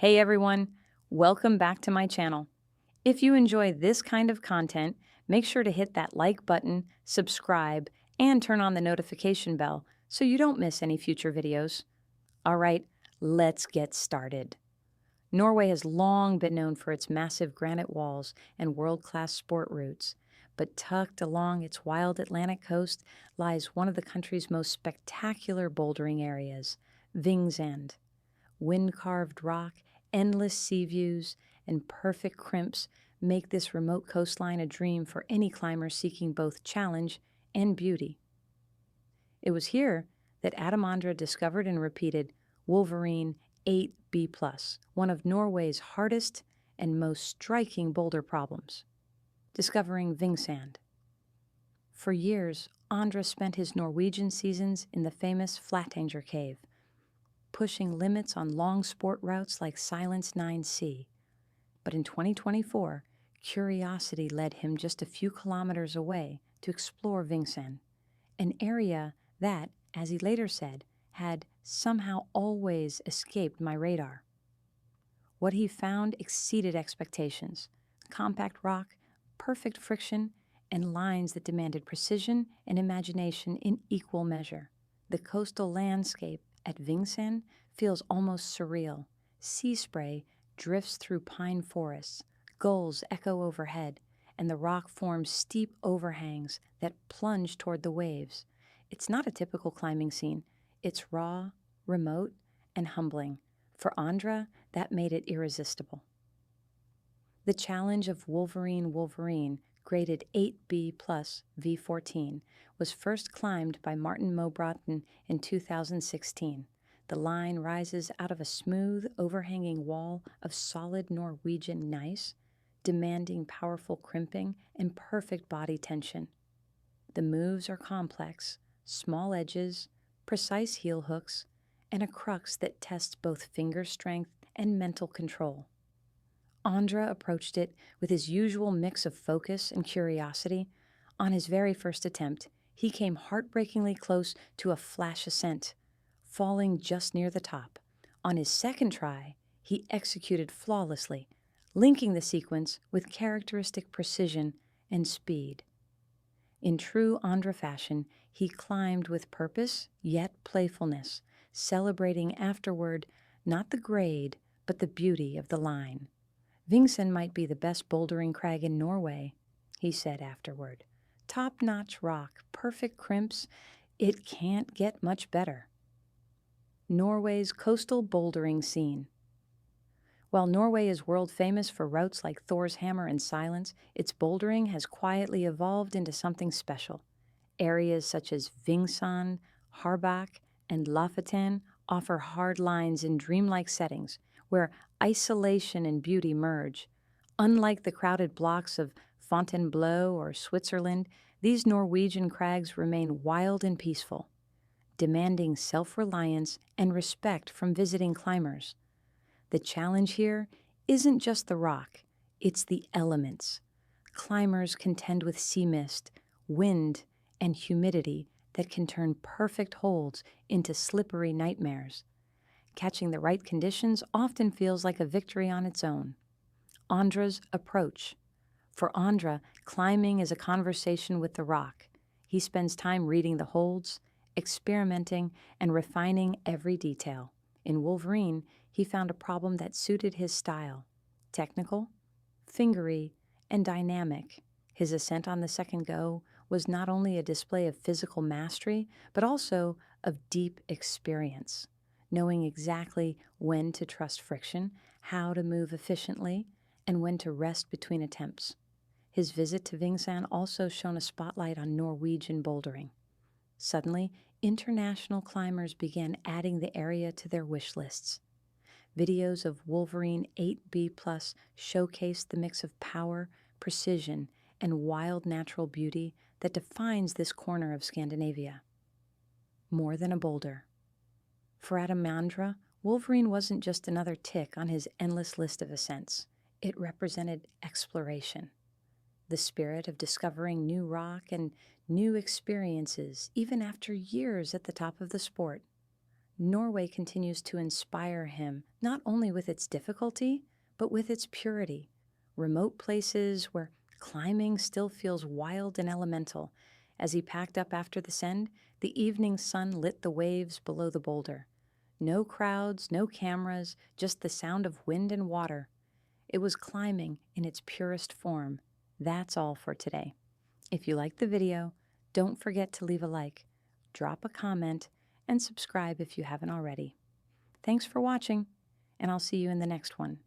Hey everyone, welcome back to my channel. If you enjoy this kind of content, make sure to hit that like button, subscribe, and turn on the notification bell so you don't miss any future videos. All right, let's get started. Norway has long been known for its massive granite walls and world-class sport routes, but tucked along its wild Atlantic coast lies one of the country's most spectacular bouldering areas, Vingsand. Wind-carved rock, endless sea views, and perfect crimps make this remote coastline a dream for any climber seeking both challenge and beauty. It was here that Ondra discovered and repeated Wolverine 8B+, one of Norway's hardest and most striking boulder problems, discovering Vingsand. For years, Ondra spent his Norwegian seasons in the famous Flatanger Cave, pushing limits on long sport routes like Silence 9C. But in 2024, curiosity led him just a few kilometers away to explore Vingsand, an area that, as he later said, had somehow always escaped my radar. What he found exceeded expectations: compact rock, perfect friction, and lines that demanded precision and imagination in equal measure. The coastal landscape at Vingsand feels almost surreal. Sea spray drifts through pine forests, gulls echo overhead, and the rock forms steep overhangs that plunge toward the waves. It's not a typical climbing scene. It's raw, remote, and humbling. For Ondra, that made it irresistible. The challenge of Wolverine, graded 8B plus V14, was first climbed by Martin Mobrotten in 2016. The line rises out of a smooth, overhanging wall of solid Norwegian gneiss, demanding powerful crimping and perfect body tension. The moves are complex: small edges, precise heel hooks, and a crux that tests both finger strength and mental control. Ondra approached it with his usual mix of focus and curiosity. On his very first attempt, he came heartbreakingly close to a flash ascent, falling just near the top. On his second try, he executed flawlessly, linking the sequence with characteristic precision and speed. In true Ondra fashion, he climbed with purpose, yet playfulness, celebrating afterward not the grade, but the beauty of the line. Vingsand might be the best bouldering crag in Norway, he said afterward. Top-notch rock, perfect crimps, it can't get much better. Norway's coastal bouldering scene. While Norway is world famous for routes like Thor's Hammer and Silence, its bouldering has quietly evolved into something special. Areas such as Vingsand, Harbach, and Lofoten offer hard lines in dreamlike settings where isolation and beauty merge. Unlike the crowded blocks of Fontainebleau or Switzerland, these Norwegian crags remain wild and peaceful, demanding self-reliance and respect from visiting climbers. The challenge here isn't just the rock, it's the elements. Climbers contend with sea mist, wind, and humidity that can turn perfect holds into slippery nightmares. Catching the right conditions often feels like a victory on its own. Ondra's approach. For Ondra, climbing is a conversation with the rock. He spends time reading the holds, experimenting, and refining every detail. In Wolverine, he found a problem that suited his style: technical, fingery, and dynamic. His ascent on the second go was not only a display of physical mastery, but also of deep experience, knowing exactly when to trust friction, how to move efficiently, and when to rest between attempts. His visit to Vingsand also shone a spotlight on Norwegian bouldering. Suddenly, international climbers began adding the area to their wish lists. Videos of Wolverine 8B+ showcased the mix of power, precision, and wild natural beauty that defines this corner of Scandinavia. More than a boulder. For Ondra, Wolverine wasn't just another tick on his endless list of ascents. It represented exploration, the spirit of discovering new rock and new experiences, even after years at the top of the sport. Norway continues to inspire him, not only with its difficulty, but with its purity. Remote places where climbing still feels wild and elemental. As he packed up after the send, the evening sun lit the waves below the boulder. No crowds, no cameras, just the sound of wind and water. It was climbing in its purest form. That's all for today. If you liked the video, don't forget to leave a like, drop a comment, and subscribe if you haven't already. Thanks for watching, and I'll see you in the next one.